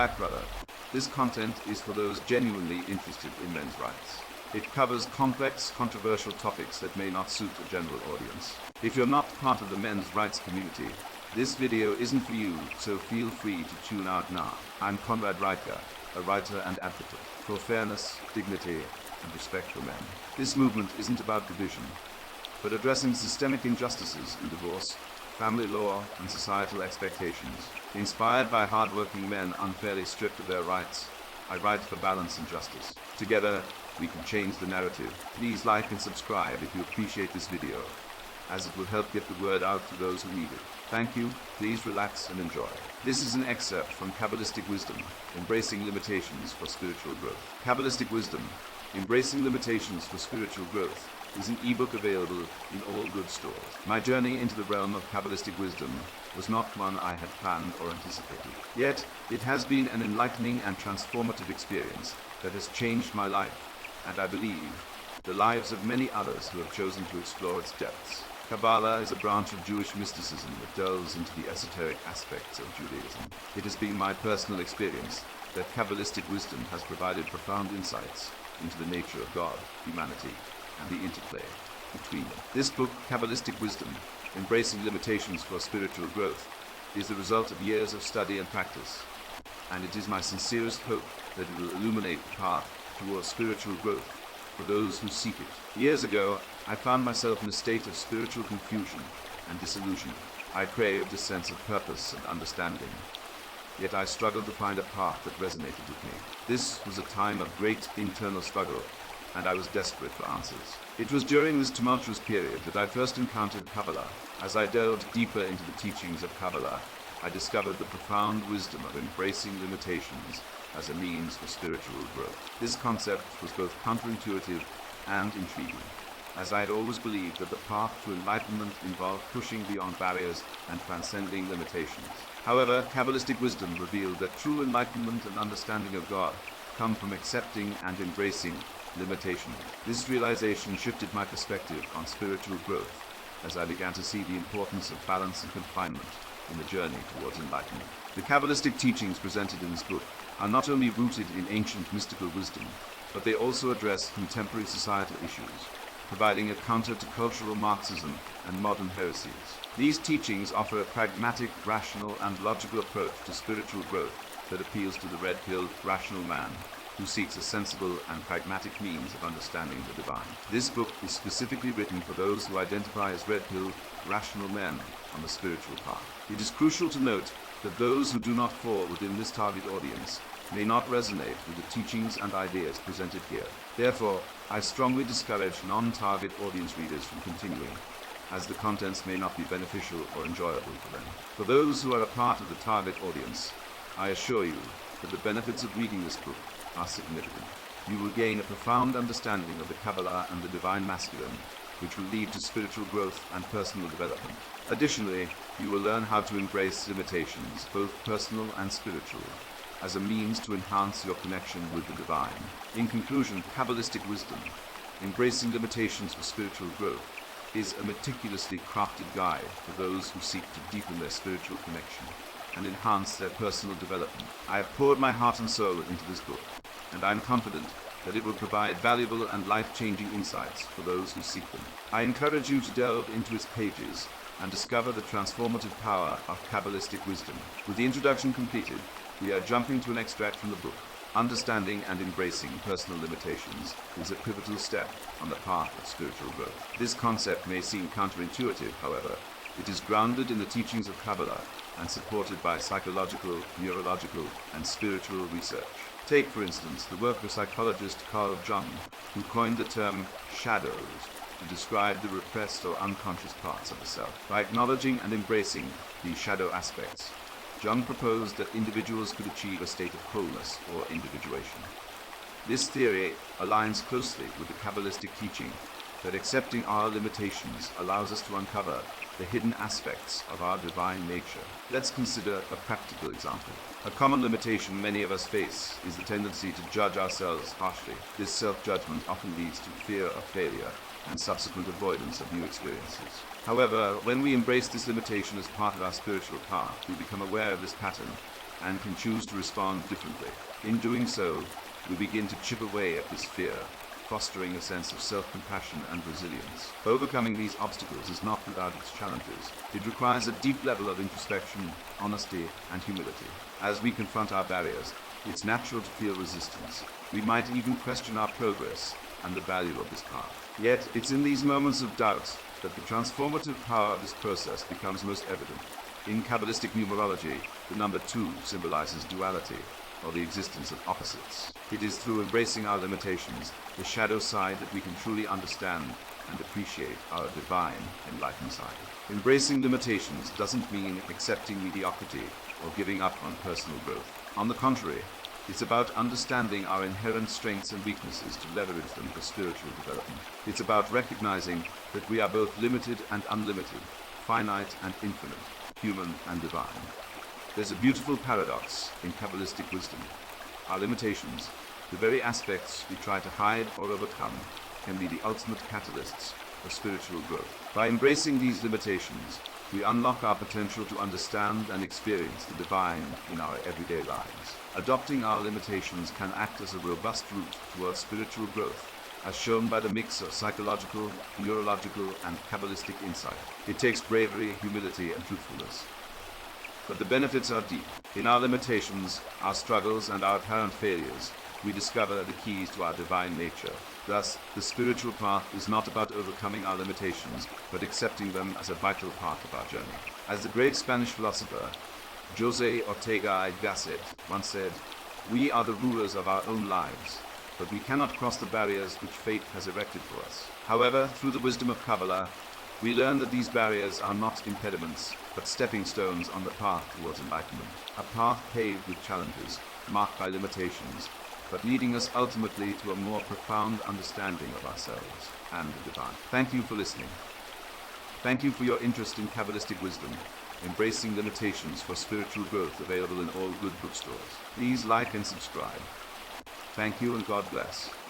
back, brother. This content is for those genuinely interested in men's rights. It covers complex, controversial topics that may not suit a general audience. If you're not part of the men's rights community, this video isn't for you, so feel free to tune out now. I'm Conrad Reitger, a writer and advocate for fairness, dignity, and respect for men. This movement isn't about division, but addressing systemic injustices in divorce, family law, and societal expectations. Inspired by hard-working men unfairly stripped of their rights, I write for balance and justice. Together, we can change the narrative. Please like and subscribe if you appreciate this video, as it will help get the word out to those who need it. Thank you. Please relax and enjoy. This is an excerpt from Kabbalistic Wisdom, Embracing Limitations for Spiritual Growth. Kabbalistic Wisdom, Embracing Limitations for Spiritual Growth, is an ebook available in all good stores. My journey into the realm of Kabbalistic wisdom was not one I had planned or anticipated. Yet, it has been an enlightening and transformative experience that has changed my life, and I believe, the lives of many others who have chosen to explore its depths. Kabbalah is a branch of Jewish mysticism that delves into the esoteric aspects of Judaism. It has been my personal experience that Kabbalistic wisdom has provided profound insights into the nature of God, humanity, and the interplay between them. This book, Kabbalistic Wisdom, Embracing Limitations for Spiritual Growth, is the result of years of study and practice, and it is my sincerest hope that it will illuminate the path towards spiritual growth for those who seek it. Years ago, I found myself in a state of spiritual confusion and disillusionment. I craved a sense of purpose and understanding, yet I struggled to find a path that resonated with me. This was a time of great internal struggle, and I was desperate for answers. It was during this tumultuous period that I first encountered Kabbalah. As I delved deeper into the teachings of Kabbalah, I discovered the profound wisdom of embracing limitations as a means for spiritual growth. This concept was both counterintuitive and intriguing, as I had always believed that the path to enlightenment involved pushing beyond barriers and transcending limitations. However, Kabbalistic wisdom revealed that true enlightenment and understanding of God come from accepting and embracing limitations. This realization shifted my perspective on spiritual growth as I began to see the importance of balance and confinement in the journey towards enlightenment. The Kabbalistic teachings presented in this book are not only rooted in ancient mystical wisdom, but they also address contemporary societal issues, providing a counter to cultural Marxism and modern heresies. These teachings offer a pragmatic, rational, and logical approach to spiritual growth that appeals to the red-pilled, rational man who seeks a sensible and pragmatic means of understanding the divine. This book is specifically written for those who identify as red-pilled, rational men on the spiritual path. It is crucial to note that those who do not fall within this target audience may not resonate with the teachings and ideas presented here. Therefore, I strongly discourage non-target audience readers from continuing, as the contents may not be beneficial or enjoyable for them. For those who are a part of the target audience, I assure you that the benefits of reading this book are significant. You will gain a profound understanding of the Kabbalah and the divine masculine, which will lead to spiritual growth and personal development. Additionally, you will learn how to embrace limitations, both personal and spiritual, as a means to enhance your connection with the divine. In conclusion, Kabbalistic wisdom, embracing limitations for spiritual growth, is a meticulously crafted guide for those who seek to deepen their spiritual connection and enhance their personal development. I have poured my heart and soul into this book, and I am confident that it will provide valuable and life-changing insights for those who seek them. I encourage you to delve into its pages and discover the transformative power of Kabbalistic wisdom. With the introduction completed, we are jumping to an extract from the book. Understanding and embracing personal limitations is a pivotal step on the path of spiritual growth. This concept may seem counterintuitive, however. It is grounded in the teachings of Kabbalah and supported by psychological, neurological, and spiritual research. Take, for instance, the work of psychologist Carl Jung, who coined the term shadows to describe the repressed or unconscious parts of the self. By acknowledging and embracing these shadow aspects, Jung proposed that individuals could achieve a state of wholeness or individuation. This theory aligns closely with the Kabbalistic teaching that accepting our limitations allows us to uncover the hidden aspects of our divine nature. Let's consider a practical example. A common limitation many of us face is the tendency to judge ourselves harshly. This self-judgment often leads to fear of failure and subsequent avoidance of new experiences. However, when we embrace this limitation as part of our spiritual path, we become aware of this pattern and can choose to respond differently. In doing so, we begin to chip away at this fear, fostering a sense of self-compassion and resilience. Overcoming these obstacles is not without its challenges. It requires a deep level of introspection, honesty, and humility. As we confront our barriers, it's natural to feel resistance. We might even question our progress and the value of this path. Yet, it's in these moments of doubt that the transformative power of this process becomes most evident. In Kabbalistic numerology, the number 2 symbolizes duality, or the existence of opposites. It is through embracing our limitations, the shadow side, that we can truly understand and appreciate our divine, enlightened side. Embracing limitations doesn't mean accepting mediocrity or giving up on personal growth. On the contrary, it's about understanding our inherent strengths and weaknesses to leverage them for spiritual development. It's about recognizing that we are both limited and unlimited, finite and infinite, human and divine. There's a beautiful paradox in Kabbalistic wisdom. Our limitations, the very aspects we try to hide or overcome, can be the ultimate catalysts for spiritual growth. By embracing these limitations, we unlock our potential to understand and experience the divine in our everyday lives. Adopting our limitations can act as a robust route towards spiritual growth, as shown by the mix of psychological, neurological, and Kabbalistic insight. It takes bravery, humility, and truthfulness. But the benefits are deep. In our limitations, our struggles, and our apparent failures, we discover the keys to our divine nature. Thus, the spiritual path is not about overcoming our limitations, but accepting them as a vital part of our journey. As the great Spanish philosopher José Ortega y Gasset once said, "We are the rulers of our own lives, but we cannot cross the barriers which fate has erected for us." However, through the wisdom of Kabbalah, we learn that these barriers are not impediments, but stepping stones on the path towards enlightenment. A path paved with challenges, marked by limitations, but leading us ultimately to a more profound understanding of ourselves and the divine. Thank you for listening. Thank you for your interest in Kabbalistic wisdom, embracing limitations for spiritual growth, available in all good bookstores. Please like and subscribe. Thank you, and God bless.